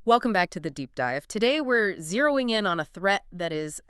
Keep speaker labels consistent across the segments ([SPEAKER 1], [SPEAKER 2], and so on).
[SPEAKER 1] Welcome back to the deep dive. Today we're zeroing in on a threat that is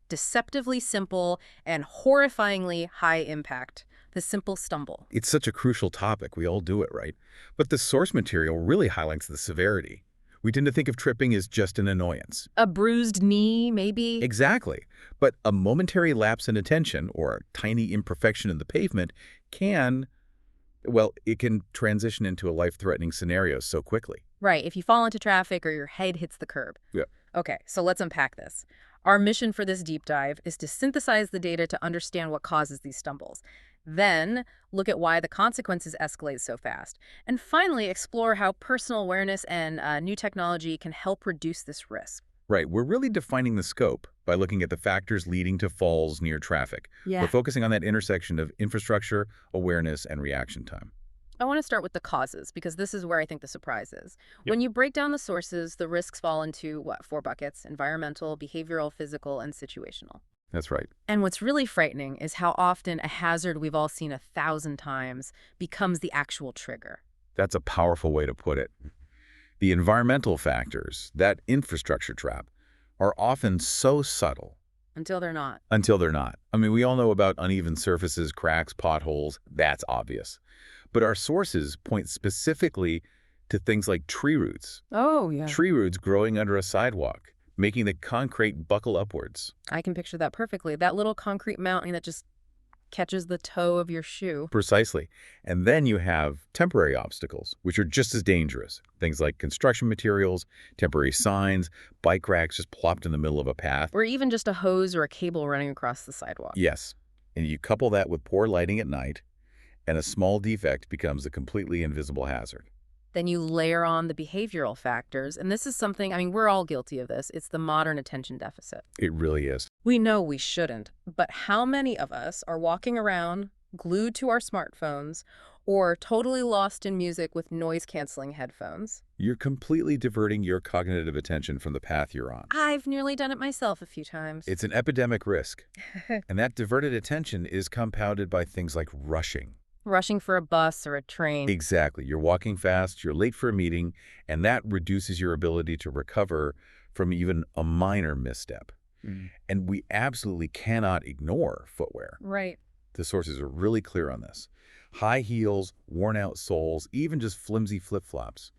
[SPEAKER 1] deceptively simple and horrifyingly high impact. The simple stumble.
[SPEAKER 2] It's such a crucial topic. We all do it, right? But the source material really highlights the severity. We tend to think of tripping as just an annoyance.
[SPEAKER 1] A bruised knee, maybe?
[SPEAKER 2] Exactly. But a momentary lapse in attention or a tiny imperfection in the pavement can, well, it can transition into a life-threatening scenario so quickly.
[SPEAKER 1] Right, if you fall into traffic or your head hits the curb.
[SPEAKER 2] Yeah.
[SPEAKER 1] Okay, so let's unpack this. Our mission for this deep dive is to synthesize the data to understand what causes these stumbles. Then, look at why the consequences escalate so fast. And finally, explore how personal awareness and new technology can help reduce this risk.
[SPEAKER 2] Right, we're really defining the scope by looking at the factors leading to falls near traffic.
[SPEAKER 1] Yeah.
[SPEAKER 2] We're focusing on that intersection of infrastructure, awareness, and reaction time.
[SPEAKER 1] I want to start with the causes, because this is where I think the surprise is.
[SPEAKER 2] Yep.
[SPEAKER 1] When you break down the sources, the risks fall into, what, 4 buckets: environmental, behavioral, physical, and situational.
[SPEAKER 2] That's right.
[SPEAKER 1] And what's really frightening is how often a hazard we've all seen 1,000 times becomes the actual trigger.
[SPEAKER 2] That's a powerful way to put it. The environmental factors, that infrastructure trap, are often so subtle
[SPEAKER 1] Until they're not.
[SPEAKER 2] until they're not. I mean, we all know about uneven surfaces, cracks, potholes. That's obvious. But our sources point specifically to things like tree roots.
[SPEAKER 1] Oh, yeah.
[SPEAKER 2] Tree roots growing under a sidewalk, making the concrete buckle upwards.
[SPEAKER 1] I can picture that perfectly. That little concrete mountain that just catches the toe of your shoe.
[SPEAKER 2] Precisely. And then you have temporary obstacles, which are just as dangerous. Things like construction materials, temporary signs, bike racks just plopped in the middle of a path.
[SPEAKER 1] Or even just a hose or a cable running across the sidewalk.
[SPEAKER 2] Yes. And you couple that with poor lighting at night, and a small defect becomes a completely invisible hazard.
[SPEAKER 1] Then you layer on the behavioral factors, and this is something, I mean, we're all guilty of this. It's the modern attention deficit.
[SPEAKER 2] It really is.
[SPEAKER 1] We know we shouldn't, but how many of us are walking around glued to our smartphones or totally lost in music with noise-canceling headphones?
[SPEAKER 2] You're completely diverting your cognitive attention from the path you're on.
[SPEAKER 1] I've nearly done it myself a few times.
[SPEAKER 2] It's an epidemic risk. And that diverted attention is compounded by things like rushing.
[SPEAKER 1] Rushing for a bus or a train.
[SPEAKER 2] Exactly. You're walking fast, you're late for a meeting, and that reduces your ability to recover from even a minor misstep. And we absolutely cannot ignore footwear.
[SPEAKER 1] Right.
[SPEAKER 2] The sources are really clear on this. High heels, worn-out soles, even just flimsy flip-flops,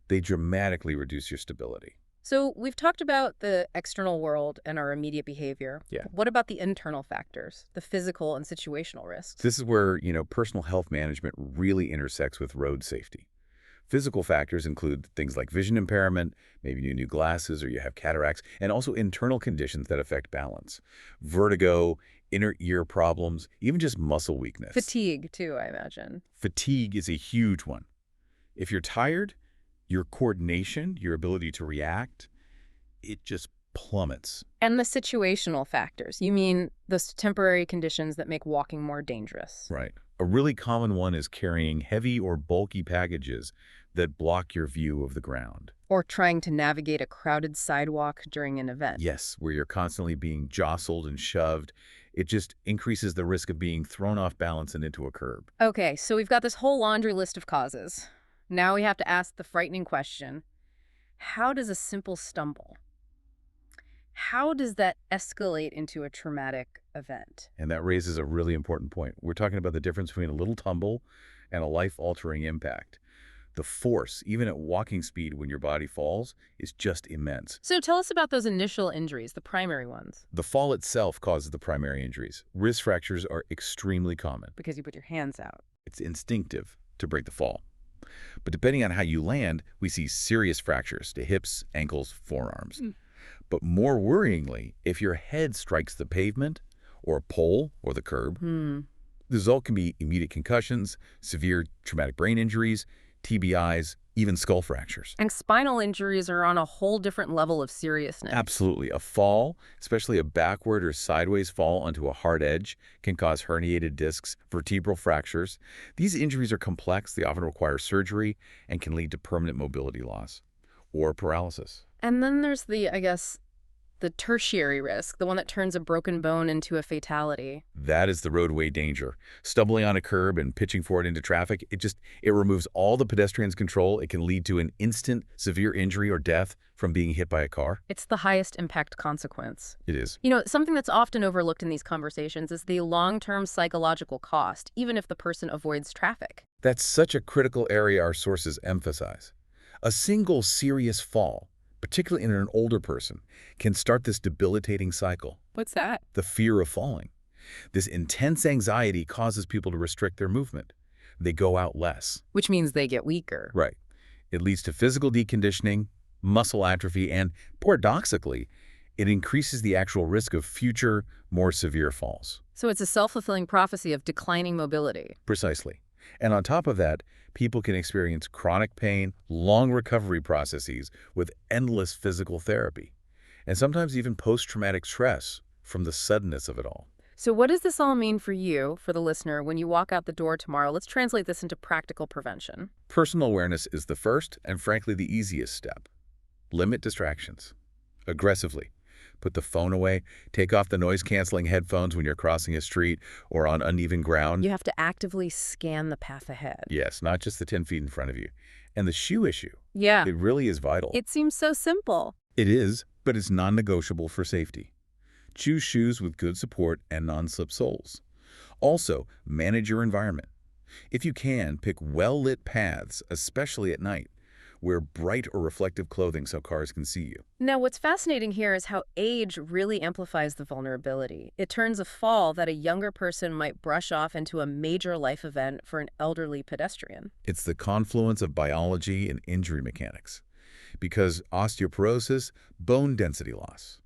[SPEAKER 2] they dramatically reduce your stability.
[SPEAKER 1] So we've talked about the external world and our immediate behavior.
[SPEAKER 2] Yeah.
[SPEAKER 1] What about the internal factors, the physical and situational risks?
[SPEAKER 2] This is where, personal health management really intersects with road safety. Physical factors include things like vision impairment, maybe you need new glasses or you have cataracts, and also internal conditions that affect balance. Vertigo, inner ear problems, even just muscle weakness.
[SPEAKER 1] Fatigue, too, I imagine.
[SPEAKER 2] Fatigue is a huge one. If you're tired, your coordination, your ability to react, it just plummets.
[SPEAKER 1] And the situational factors. You mean those temporary conditions that make walking more dangerous.
[SPEAKER 2] Right. A really common one is carrying heavy or bulky packages that block your view of the ground.
[SPEAKER 1] Or trying to navigate a crowded sidewalk during an event.
[SPEAKER 2] Yes, where you're constantly being jostled and shoved. It just increases the risk of being thrown off balance and into a curb.
[SPEAKER 1] Okay, so we've got this whole laundry list of causes. Now we have to ask the frightening question, how does a simple stumble, how does that escalate into a traumatic event?
[SPEAKER 2] And that raises a really important point. We're talking about the difference between a little tumble and a life-altering impact. The force, even at walking speed when your body falls, is just immense.
[SPEAKER 1] So tell us about those initial injuries, the primary ones.
[SPEAKER 2] The fall itself causes the primary injuries. Wrist fractures are extremely common.
[SPEAKER 1] Because you put your hands out.
[SPEAKER 2] It's instinctive to break the fall. But depending on how you land, we see serious fractures to hips, ankles, forearms. But more worryingly, if your head strikes the pavement or a pole or the curb, the result can be immediate concussions, severe traumatic brain injuries, TBIs, even skull fractures.
[SPEAKER 1] And spinal injuries are on a whole different level of seriousness.
[SPEAKER 2] Absolutely. A fall, especially a backward or sideways fall onto a hard edge, can cause herniated discs, vertebral fractures. These injuries are complex. They often require surgery and can lead to permanent mobility loss or paralysis.
[SPEAKER 1] And then there's the, I guess, The tertiary risk, the one that turns a broken bone into a fatality.
[SPEAKER 2] That is the roadway danger. Stumbling on a curb and pitching forward into traffic, it removes all the pedestrian's control. It can lead to an instant severe injury or death from being hit by a car.
[SPEAKER 1] It's the highest impact consequence.
[SPEAKER 2] It is.
[SPEAKER 1] You know, something that's often overlooked in these conversations is the long-term psychological cost, even if the person avoids traffic.
[SPEAKER 2] That's such a critical area our sources emphasize. A single serious fall, particularly in an older person, can start this debilitating cycle.
[SPEAKER 1] What's that?
[SPEAKER 2] The fear of falling. This intense anxiety causes people to restrict their movement. They go out less.
[SPEAKER 1] Which means they get weaker.
[SPEAKER 2] Right. It leads to physical deconditioning, muscle atrophy, and, paradoxically, it increases the actual risk of future, more severe falls.
[SPEAKER 1] So it's a self-fulfilling prophecy of declining mobility.
[SPEAKER 2] Precisely. And on top of that, people can experience chronic pain, long recovery processes with endless physical therapy, and sometimes even post-traumatic stress from the suddenness of it all.
[SPEAKER 1] So what does this all mean for you, for the listener, when you walk out the door tomorrow? Let's translate this into practical prevention.
[SPEAKER 2] Personal awareness is the first and, frankly, the easiest step. Limit distractions. Aggressively. Put the phone away. Take off the noise-canceling headphones when you're crossing a street or on uneven ground.
[SPEAKER 1] You have to actively scan the path ahead.
[SPEAKER 2] Yes, not just the 10 feet in front of you. And the shoe issue.
[SPEAKER 1] Yeah.
[SPEAKER 2] It really is vital.
[SPEAKER 1] It seems so simple.
[SPEAKER 2] It is, but it's non-negotiable for safety. Choose shoes with good support and non-slip soles. Also, manage your environment. If you can, pick well-lit paths, especially at night. Wear bright or reflective clothing so cars can see you.
[SPEAKER 1] Now, what's fascinating here is how age really amplifies the vulnerability. It turns a fall that a younger person might brush off into a major life event for an elderly pedestrian.
[SPEAKER 2] It's the confluence of biology and injury mechanics. Because osteoporosis, bone density loss.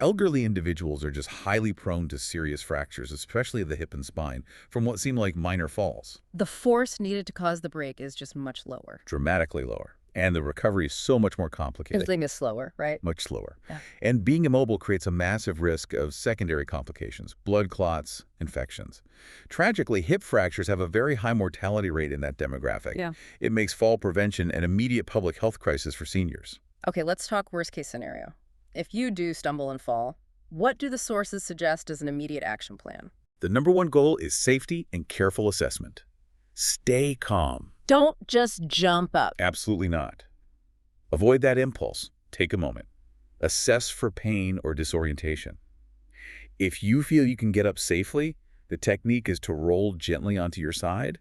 [SPEAKER 2] Elderly individuals are just highly prone to serious fractures, especially of the hip and spine, from what seem like minor falls.
[SPEAKER 1] The force needed to cause the break is just much lower.
[SPEAKER 2] Dramatically lower. And the recovery is so much more complicated.
[SPEAKER 1] Everything is slower, right?
[SPEAKER 2] Much slower.
[SPEAKER 1] Yeah.
[SPEAKER 2] And being immobile creates a massive risk of secondary complications, blood clots, infections. Tragically, hip fractures have a very high mortality rate in that demographic.
[SPEAKER 1] Yeah.
[SPEAKER 2] It makes fall prevention an immediate public health crisis for seniors.
[SPEAKER 1] Okay, let's talk worst case scenario. If you do stumble and fall, what do the sources suggest as an immediate action plan?
[SPEAKER 2] The number one goal is safety and careful assessment. Stay calm.
[SPEAKER 1] Don't just jump up.
[SPEAKER 2] Absolutely not. Avoid that impulse. Take a moment. Assess for pain or disorientation. If you feel you can get up safely, the technique is to roll gently onto your side.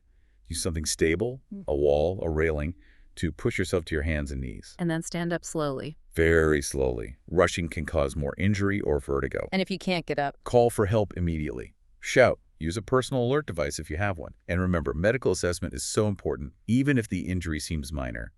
[SPEAKER 2] Use something stable, a wall, a railing, to push yourself to your hands and knees.
[SPEAKER 1] And then stand up slowly.
[SPEAKER 2] Very slowly. Rushing can cause more injury or vertigo.
[SPEAKER 1] And if you can't get up,
[SPEAKER 2] Call for help immediately. Shout. Use a personal alert device if you have one. And remember, medical assessment is so important, even if the injury seems minor,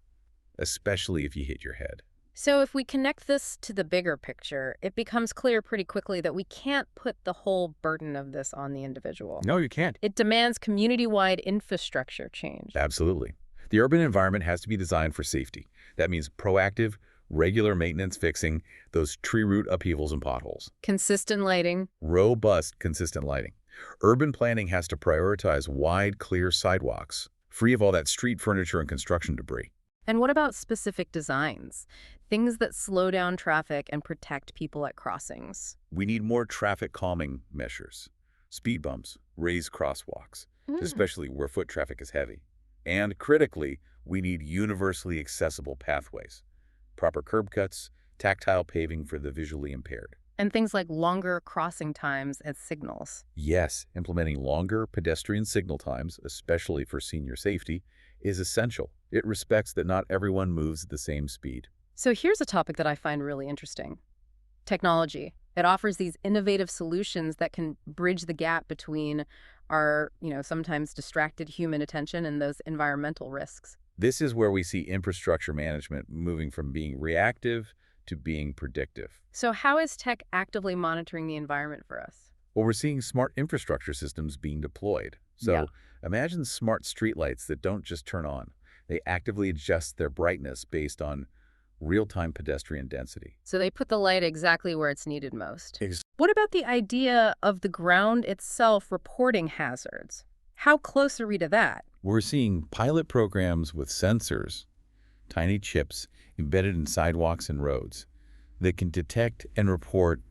[SPEAKER 2] especially if you hit your head.
[SPEAKER 1] so if we connect this to the bigger picture, it becomes clear pretty quickly that we can't put the whole burden of this on the individual.
[SPEAKER 2] No, you can't.
[SPEAKER 1] It demands community-wide infrastructure change.
[SPEAKER 2] Absolutely. The urban environment has to be designed for safety. That means proactive, regular maintenance fixing those tree root upheavals and potholes.
[SPEAKER 1] Consistent lighting.
[SPEAKER 2] Robust, consistent lighting. Urban planning has to prioritize wide, clear sidewalks, free of all that street furniture and construction debris.
[SPEAKER 1] And what about specific designs? Things that slow down traffic and protect people at crossings.
[SPEAKER 2] We need more traffic calming measures. Speed bumps, raised crosswalks, especially where foot traffic is heavy. And critically, we need universally accessible pathways, proper curb cuts, tactile paving for the visually impaired.
[SPEAKER 1] And things like longer crossing times at signals.
[SPEAKER 2] Yes, implementing longer pedestrian signal times, especially for senior safety, is essential. It respects that not everyone moves at the same speed.
[SPEAKER 1] So here's a topic that I find really interesting. Technology. It offers these innovative solutions that can bridge the gap between our, sometimes distracted human attention and those environmental risks.
[SPEAKER 2] This is where we see infrastructure management moving from being reactive to being predictive.
[SPEAKER 1] So how is tech actively monitoring the environment for us?
[SPEAKER 2] Well, we're seeing smart infrastructure systems being deployed. So
[SPEAKER 1] Yeah.
[SPEAKER 2] imagine smart streetlights that don't just turn on. They actively adjust their brightness based on real-time pedestrian density.
[SPEAKER 1] So they put the light exactly where it's needed most.
[SPEAKER 2] Ex-
[SPEAKER 1] What about the idea of the ground itself reporting hazards? How close are we to that?
[SPEAKER 2] We're seeing pilot programs with sensors, tiny chips embedded in sidewalks and roads. that can detect and report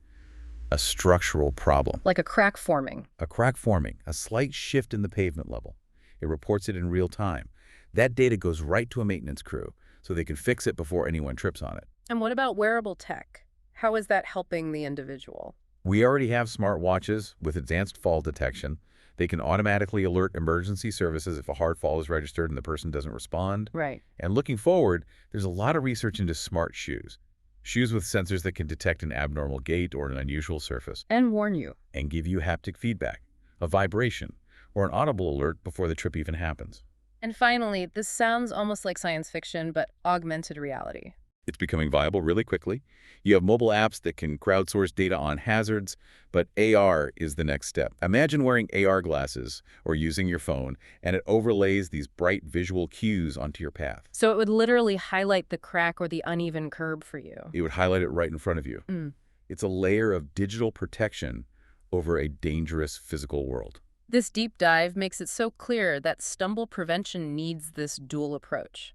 [SPEAKER 2] a structural problem.
[SPEAKER 1] Like a crack forming.
[SPEAKER 2] A crack forming, a slight shift in the pavement level. It reports it in real time. That data goes right to a maintenance crew so they can fix it before anyone trips on it.
[SPEAKER 1] And what about wearable tech? How is that helping the individual?
[SPEAKER 2] We already have smartwatches with advanced fall detection. They can automatically alert emergency services if a hard fall is registered and the person doesn't respond.
[SPEAKER 1] Right.
[SPEAKER 2] And looking forward, there's a lot of research into smart shoes. Shoes with sensors that can detect an abnormal gait or an unusual surface.
[SPEAKER 1] And warn you.
[SPEAKER 2] And give you haptic feedback, a vibration, or an audible alert before the trip even happens.
[SPEAKER 1] And finally, this sounds almost like science fiction, but augmented reality.
[SPEAKER 2] It's becoming viable really quickly. You have mobile apps that can crowdsource data on hazards, but AR is the next step. Imagine wearing AR glasses or using your phone, and it overlays these bright visual cues onto your path.
[SPEAKER 1] So it would literally highlight the crack or the uneven curb for you.
[SPEAKER 2] It would highlight it right in front of you. It's a layer of digital protection over a dangerous physical world.
[SPEAKER 1] This deep dive makes it so clear that stumble prevention needs this dual approach.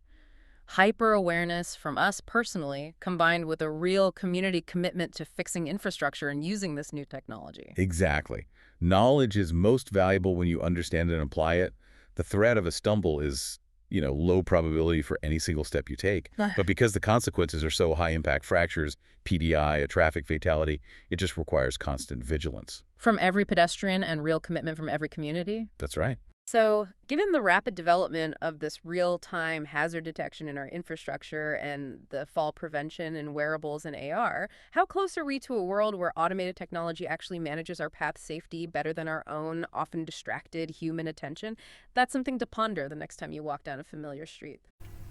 [SPEAKER 1] Hyper-awareness from us personally, combined with a real community commitment to fixing infrastructure and using this new technology.
[SPEAKER 2] Exactly. Knowledge is most valuable when you understand and apply it. The threat of a stumble is, low probability for any single step you take. But because the consequences are so high impact, fractures, PDI, a traffic fatality, it just requires constant vigilance.
[SPEAKER 1] From every pedestrian and real commitment from every community?
[SPEAKER 2] That's right.
[SPEAKER 1] So, given the rapid development of this real-time hazard detection in our infrastructure and the fall prevention in wearables and AR, how close are we to a world where automated technology actually manages our path safety better than our own, often distracted human attention? That's something to ponder the next time you walk down a familiar street.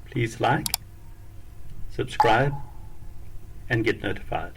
[SPEAKER 3] Please like, subscribe, and get notified.